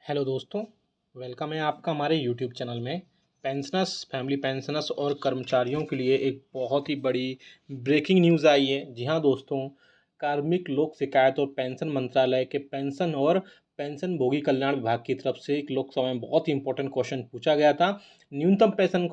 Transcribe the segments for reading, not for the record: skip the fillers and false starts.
Hello दोस्तों, welcome है आपका हमारे यूट्यूब चैनल में। पेंशनर्स, फैमिली पेंशनर्स और कर्मचारियों के लिए एक बहुत ही बड़ी ब्रेकिंग न्यूज़ आई है। जी हाँ दोस्तों, कार्मिक लोक शिकायत और पेंशन मंत्रालय के पेंशन और पेंशनभोगी कल्याण विभाग की तरफ से एक लोकसभा में बहुत ही इंपॉर्टेंट क्वेश्चन पूछा गया था। न्यूनतम पेंशन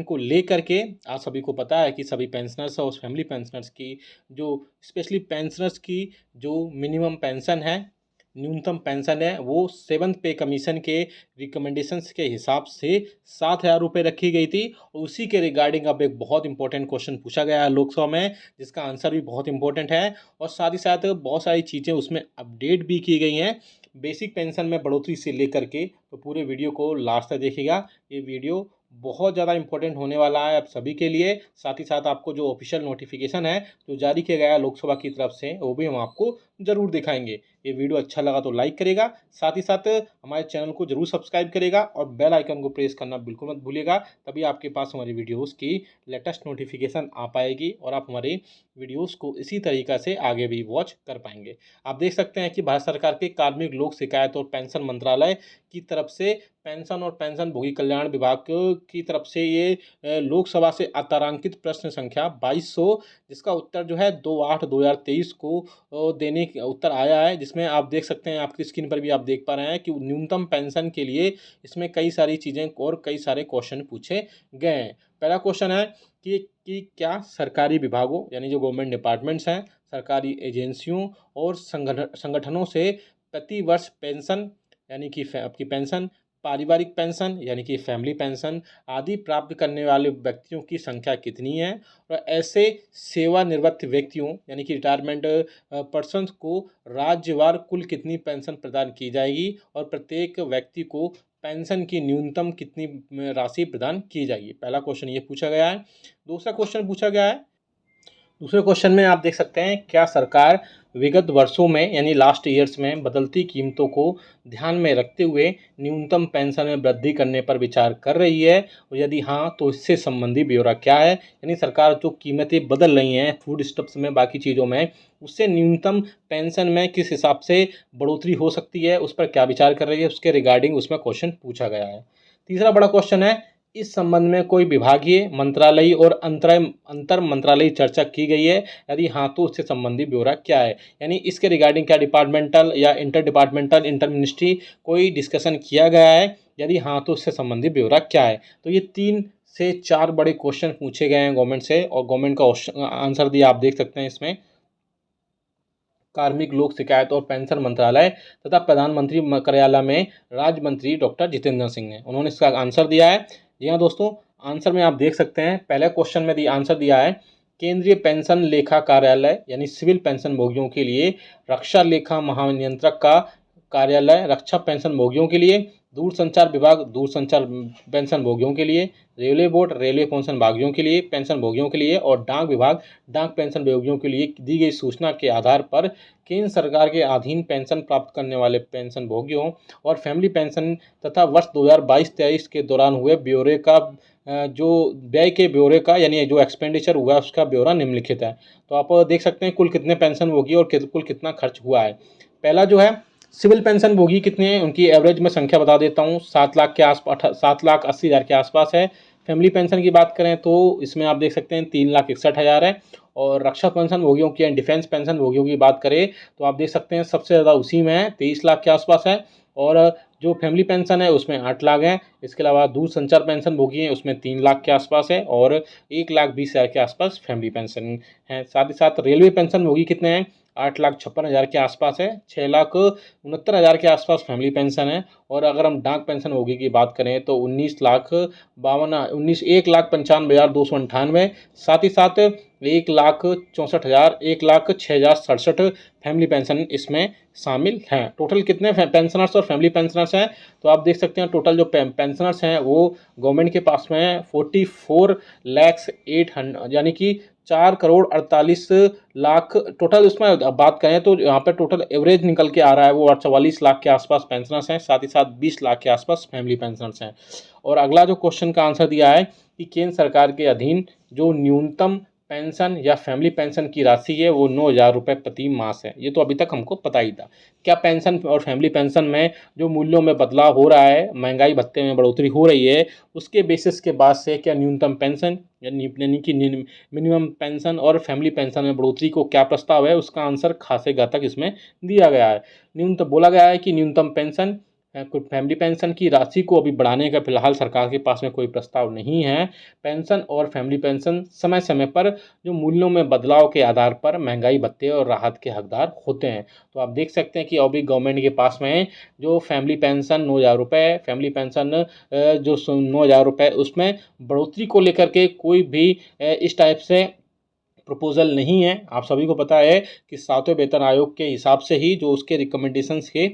को लेकर के आप सभी को पता है कि सभी पेंशनर्स और फैमिली पेंशनर्स की जो स्पेशली पेंशनर्स की जो मिनिमम पेंशन है, न्यूनतम पेंशन है, वो सेवन्थ पे कमीशन के रिकमेंडेशंस के हिसाब से 7,000 रुपये रखी गई थी। और उसी के रिगार्डिंग अब एक बहुत इंपॉर्टेंट क्वेश्चन पूछा गया है लोकसभा में, जिसका आंसर भी बहुत इंपॉर्टेंट है। और साथ ही साथ बहुत सारी चीज़ें उसमें अपडेट भी की गई हैं बेसिक पेंशन में बढ़ोतरी से लेकर के। तो पूरे वीडियो को लास्ट तक देखिएगा। ये वीडियो बहुत ज़्यादा इंपॉर्टेंट होने वाला है आप सभी के लिए। साथ ही साथ आपको जो ऑफिशियल नोटिफिकेशन है जो जारी किया गया है लोकसभा की तरफ से, वो भी हम आपको ज़रूर दिखाएंगे। ये वीडियो अच्छा लगा तो लाइक करेगा, साथ ही साथ हमारे चैनल को जरूर सब्सक्राइब करेगा और बेल आइकन को प्रेस करना बिल्कुल मत भूलिएगा। तभी आपके पास हमारी वीडियोस की लेटेस्ट नोटिफिकेशन आ पाएगी और आप हमारे वीडियोस को इसी तरीक़ा से आगे भी वॉच कर पाएंगे। आप देख सकते हैं कि भारत सरकार के कार्मिक लोक शिकायत और पेंशन मंत्रालय की तरफ से पेंशन और पेंशन भोगी कल्याण विभाग की तरफ से ये लोकसभा से अतारांकित प्रश्न संख्या 2200, जिसका उत्तर जो है 2/8/2023 को देने उत्तर आया है। जिसमें आप देख सकते हैं, आपकी स्क्रीन पर भी आप देख पा रहे हैं कि न्यूनतम पेंशन के लिए इसमें कई सारी चीज़ें और कई सारे क्वेश्चन पूछे गए हैं। पहला क्वेश्चन है कि क्या सरकारी विभागों यानी जो गवर्नमेंट डिपार्टमेंट्स हैं, सरकारी एजेंसियों और संगठनों से प्रति वर्ष पेंशन यानी कि आपकी पेंशन, पारिवारिक पेंशन यानी कि फैमिली पेंशन आदि प्राप्त करने वाले व्यक्तियों की संख्या कितनी है, और ऐसे सेवानिवृत्त व्यक्तियों यानी कि रिटायरमेंट पर्सन्स को राज्यवार कुल कितनी पेंशन प्रदान की जाएगी, और प्रत्येक व्यक्ति को पेंशन की न्यूनतम कितनी राशि प्रदान की जाएगी। पहला क्वेश्चन ये पूछा गया है। दूसरा क्वेश्चन पूछा गया है, दूसरे क्वेश्चन में आप देख सकते हैं, क्या सरकार विगत वर्षों में यानी लास्ट ईयर्स में बदलती कीमतों को ध्यान में रखते हुए न्यूनतम पेंशन में वृद्धि करने पर विचार कर रही है, और यदि हाँ तो इससे संबंधी ब्यौरा क्या है। यानी सरकार जो कीमतें बदल रही हैं फूड स्टफ्स में, बाकी चीज़ों में, उससे न्यूनतम पेंशन में किस हिसाब से बढ़ोतरी हो सकती है, उस पर क्या विचार कर रही है, उसके रिगार्डिंग उसमें क्वेश्चन पूछा गया है। तीसरा बड़ा क्वेश्चन है, इस संबंध में कोई विभागीय, मंत्रालयी और अंतर मंत्रालयी चर्चा की गई है, यदि हाँ तो उससे संबंधी ब्यौरा क्या है। यानी इसके रिगार्डिंग क्या डिपार्टमेंटल या इंटर डिपार्टमेंटल, इंटर मिनिस्ट्री कोई डिस्कशन किया गया है, यदि हाँ तो उससे संबंधी ब्यौरा क्या है। तो ये 3 से 4 बड़े क्वेश्चन पूछे गए हैं गवर्नमेंट से, और गवर्नमेंट का आंसर दिया आप देख सकते हैं इसमें। कार्मिक लोक शिकायत और पेंशन मंत्रालय तथा प्रधानमंत्री कार्यालय में राज्य मंत्री डॉक्टर जितेंद्र सिंह ने, उन्होंने इसका आंसर दिया है। जी हाँ दोस्तों, आंसर में आप देख सकते हैं, पहले क्वेश्चन में आंसर दिया है, केंद्रीय पेंशन लेखा कार्यालय यानी सिविल पेंशन भोगियों के लिए, रक्षा लेखा महानियंत्रक का कार्यालय रक्षा पेंशन भोगियों के लिए, दूरसंचार विभाग दूरसंचार पेंशन भोगियों के लिए, रेलवे बोर्ड रेलवे पेंशन भागियों के लिए, पेंशन भोगियों के लिए, और डाक विभाग डाक पेंशन भोगियों के लिए दी गई सूचना के आधार पर केंद्र सरकार के अधीन पेंशन प्राप्त करने वाले पेंशन भोगियों और फैमिली पेंशन तथा वर्ष 2022-23 के दौरान हुए ब्यौरे का जो व्यय के ब्यौरे का यानी जो एक्सपेंडिचर हुआ उसका ब्यौरा निम्नलिखित है। तो आप देख सकते हैं कुल कितने पेंशन भोगी और कुल कितना खर्च हुआ है। पहला जो है, सिविल पेंशन भोगी कितने हैं, उनकी एवरेज में संख्या बता देता हूँ, 7 लाख के आसपास, 7,80,000 के आसपास है। फैमिली पेंशन की बात करें तो इसमें आप देख सकते हैं 3,61,000 है। और रक्षा पेंशन भोगियों की डिफेंस पेंशन भोगियों की बात करें तो आप देख सकते हैं सबसे ज़्यादा उसी में है, 23 लाख के आसपास है। और जो फैमिली पेंशन है उसमें 8 लाख है। इसके अलावा दूरसंचार पेंशन भोगी हैं उसमें 3 लाख के आसपास है, और 1,20,000 के आसपास फैमिली पेंशन है। साथ ही साथ रेलवे पेंशन भोगी कितने हैं, 8,56,000 के आसपास है। 6,69,000 के आसपास फैमिली पेंशन है। और अगर हम डाक पेंशन भोगी की बात करें तो 1,95,298। साथ ही साथ 1,64,000, 1,06,067 फैमिली पेंशन इसमें शामिल हैं। टोटल कितने पेंशनर्स और फैमिली पेंशनर्स हैं, तो आप देख सकते हैं टोटल जो पेंशनर्स हैं वो गवर्नमेंट के पास में 44,08,000 यानी कि 4,48,00,000 टोटल। उसमें अब बात करें तो यहाँ पर टोटल एवरेज निकल के आ रहा है वो 44 लाख के आसपास पेंशनर्स हैं, साथ ही साथ 20 लाख के आसपास फैमिली पेंशनर्स हैं। और अगला जो क्वेश्चन का आंसर दिया है कि केंद्र सरकार के अधीन जो न्यूनतम पेंशन या फैमिली पेंशन की राशि है वो 9,000 रुपये प्रति मास है। ये तो अभी तक हमको पता ही था। क्या पेंशन और फैमिली पेंशन में जो मूल्यों में बदलाव हो रहा है, महंगाई भत्ते में बढ़ोतरी हो रही है, उसके बेसिस के बाद से क्या न्यूनतम पेंशन यानी कि मिनिमम पेंशन और फैमिली पेंशन में बढ़ोतरी को क्या प्रस्ताव है, उसका आंसर खासे घातक इसमें दिया गया है। न्यूनतम बोला गया है कि न्यूनतम पेंशन कुछ फैमिली पेंशन की राशि को अभी बढ़ाने का फिलहाल सरकार के पास में कोई प्रस्ताव नहीं है। पेंशन और फैमिली पेंशन समय समय पर जो मूल्यों में बदलाव के आधार पर महंगाई भत्ते और राहत के हकदार होते हैं। तो आप देख सकते हैं कि अभी गवर्नमेंट के पास में जो फैमिली पेंशन 9,000 रुपये, फैमिली पेंशन जो 9,000 रुपये, उसमें बढ़ोतरी को लेकर के कोई भी इस टाइप से प्रपोजल नहीं है। आप सभी को पता है कि 7वें वेतन आयोग के हिसाब से ही, जो उसके रिकमेंडेशंस के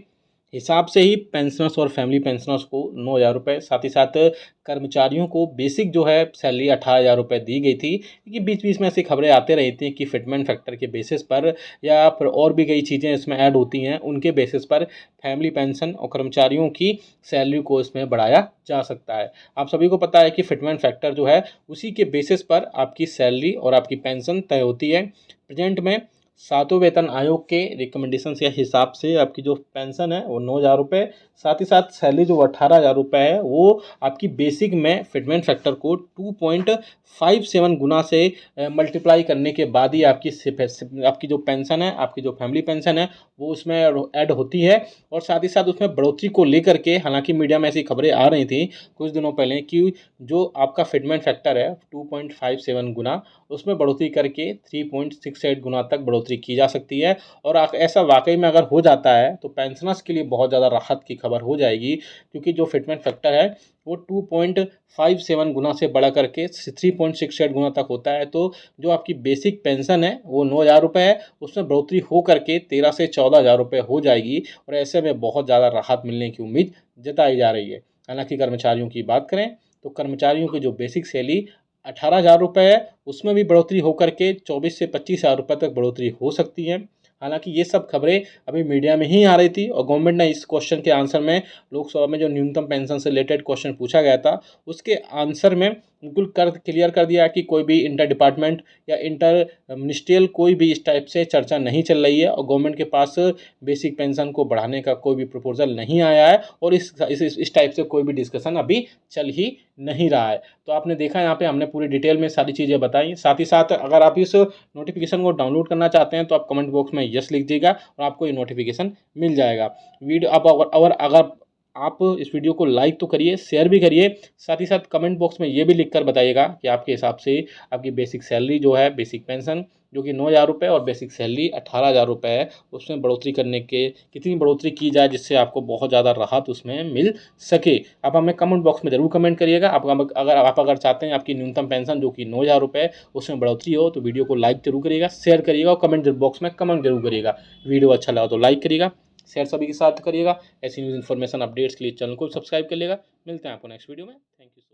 हिसाब से ही पेंशनर्स और फैमिली पेंशनर्स को 9,000 रुपये, साथ ही साथ कर्मचारियों को बेसिक जो है सैलरी 18,000 रुपये दी गई थी। क्योंकि बीच बीच में ऐसी खबरें आते रहती थी कि फिटमेंट फैक्टर के बेसिस पर या फिर और भी कई चीज़ें इसमें ऐड होती हैं, उनके बेसिस पर फैमिली पेंशन और कर्मचारियों की सैलरी को इसमें बढ़ाया जा सकता है। आप सभी को पता है कि फिटमेंट फैक्टर जो है उसी के बेसिस पर आपकी सैलरी और आपकी पेंशन तय होती है। प्रेजेंट में 7वें वेतन आयोग के रिकमेंडेशन के हिसाब से आपकी जो पेंशन है वो 9,000 रुपये, साथ ही साथ सैलरी जो 18,000 रुपये है वो आपकी बेसिक में फिटमेंट फैक्टर को 2.57 गुना से मल्टीप्लाई करने के बाद ही आपकी जो पेंशन है, आपकी जो फैमिली पेंशन है वो उसमें ऐड होती है। और साथ ही साथ उसमें बढ़ोतरी को लेकर के, हालांकि मीडिया में ऐसी खबरें आ रही थी कुछ दिनों पहले कि जो आपका फिटमेंट फैक्टर है 2.57 गुना, उसमें बढ़ोतरी करके 3.68 गुना तक बढ़ोतरी की जा सकती है। और ऐसा वाकई में अगर हो जाता है तो पेंशनर्स के लिए बहुत ज़्यादा राहत की खबर हो जाएगी, क्योंकि जो फिटमेंट फैक्टर है वो 2.57 गुना से बढ़ा करके 3.68 गुना तक होता है। तो जो आपकी बेसिक पेंशन है वो 9,000 रुपये है, उसमें बढ़ोतरी हो करके 13 से 14,000 रुपये हो जाएगी। और ऐसे में बहुत ज़्यादा राहत मिलने की उम्मीद जताई जा रही है। हालांकि कर्मचारियों की बात करें तो कर्मचारियों की जो बेसिक सैलरी 18,000 रुपये है, उसमें भी बढ़ोतरी होकर के 24 से 25,000 रुपये तक बढ़ोतरी हो सकती है। हालांकि ये सब खबरें अभी मीडिया में ही आ रही थी और गवर्नमेंट ने इस क्वेश्चन के आंसर में, लोकसभा में जो न्यूनतम पेंशन से रिलेटेड क्वेश्चन पूछा गया था उसके आंसर में बिल्कुल क्लियर कर दिया कि कोई भी इंटर डिपार्टमेंट या इंटर मिनिस्ट्रियल कोई भी इस टाइप से चर्चा नहीं चल रही है और गवर्नमेंट के पास बेसिक पेंशन को बढ़ाने का कोई भी प्रपोजल नहीं आया है और इस टाइप से कोई भी डिस्कशन अभी चल ही नहीं रहा है। तो आपने देखा यहाँ पे हमने पूरी डिटेल में सारी चीज़ें बताई। साथ ही साथ अगर आप इस नोटिफिकेशन को डाउनलोड करना चाहते हैं तो आप कमेंट बॉक्स में यस लिख दीजिएगा और आपको ये नोटिफिकेशन मिल जाएगा। वीडियो आप अगर आप इस वीडियो को लाइक तो करिए, शेयर भी करिए, साथ ही साथ कमेंट बॉक्स में ये भी लिखकर बताइएगा कि आपके हिसाब से आपकी बेसिक सैलरी जो है, बेसिक पेंशन जो कि 9,000 रुपये और बेसिक सैलरी 18,000 रुपये है, उसमें बढ़ोतरी करने के कितनी बढ़ोतरी की जाए जिससे आपको बहुत ज़्यादा राहत उसमें मिल सके। आप हमें कमेंट बॉक्स में ज़रूर कमेंट करिएगा। अगर चाहते हैं आपकी न्यूनतम पेंशन जो कि 9,000 रुपये है उसमें बढ़ोतरी हो तो वीडियो को लाइक जरूर करिएगा, शेयर करिएगा और कमेंट बॉक्स में कमेंट जरूर करिएगा। वीडियो अच्छा लगा तो लाइक करिएगा, शेयर सभी के साथ करिएगा। ऐसी न्यूज़ इन्फॉर्मेशन अपडेट्स के लिए चैनल को सब्सक्राइब कर लेगा। मिलते हैं आपको नेक्स्ट वीडियो में। Thank you.